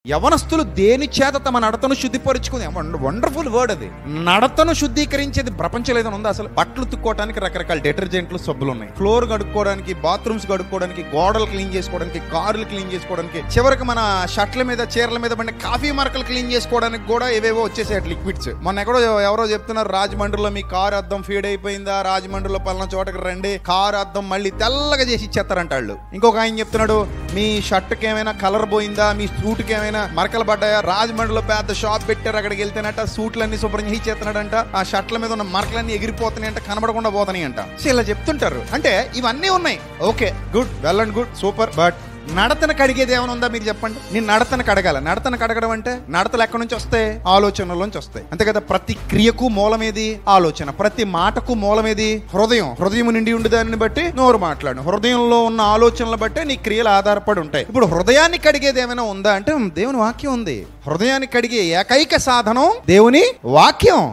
యవనస్తులు దేని చేత తమ నడతను శుద్ధిపరుచుకుని, వండర్ఫుల్ వర్డ్ అది. నడతను శుద్ధీకరించేది ప్రపంచంలో ఏదైనా ఉందా? అసలు బట్టలు ఉతుక్కోవడానికి రకరకాల డిటర్జెంట్లు, సబ్బులు ఉన్నాయి. ఫ్లోర్ కడుక్కోవడానికి, బాత్రూమ్స్ కడుక్కోవడానికి, గోడలు క్లీన్ చేసుకోవడానికి, కార్లు క్లీన్ చేసుకోవడానికి, చివరికి మన షర్ట్ల మీద, చీరల మీద పడిన కాఫీ మరకలు క్లీన్ చేసుకోవడానికి కూడా ఏవేవో వచ్చేసాయి లిక్విడ్స్. మొన్న ఎక్కడో ఎవరో చెప్తున్నారు, రాజమండ్రిలో మీ కారు అద్దం ఫీడ్ అయిపోయిందా, రాజమండ్రిలో పలానా చోటకి రండి, కారు అద్దం మళ్ళీ తెల్లగా చేసి ఇచ్చేస్తారంట వాళ్ళు. ఇంకొక ఆయన చెప్తున్నాడు, మీ షర్ట్కి ఏమైనా కలర్ పోయిందా, మీ సూట్కి ఏమైనా మరకలు పడ్డాయా, రాజమండ్రిలో పెద్ద షాప్ పెట్టారు, అక్కడికి వెళ్తేనట సూట్లన్నీ శుభ్రం చేస్తున్నాడంట, ఆ షర్ట్ల మీద ఉన్న మరకలన్నీ ఎగిరిపోతున్నాయి అంట, కనబడకుండా పోతున్నాయి అంట. ఇలా చెప్తుంటారు. అంటే ఇవన్నీ ఉన్నాయి, okay, good, well and good, super. But నడతను కడిగేది ఏమైనా ఉందా? మీరు చెప్పండి. నేను నడతను కడగాల. నడతను కడగడం అంటే నడతలు ఎక్కడి నుంచి వస్తాయి? ఆలోచనలోంచి వస్తాయి, అంతే కదా. ప్రతి క్రియకు మూలమేది? ఆలోచన. ప్రతి మాటకు మూలమేది? హృదయం. హృదయం నిండి ఉండి దానిని బట్టి నోరు మాట్లాడు. హృదయంలో ఉన్న ఆలోచనలు బట్టే నీ క్రియలు ఆధారపడి ఉంటాయి. ఇప్పుడు హృదయాన్ని కడిగేది ఏమైనా ఉందా అంటే దేవుని వాక్యం ఉంది. హృదయాన్ని కడిగే ఏకైక సాధనం దేవుని వాక్యం.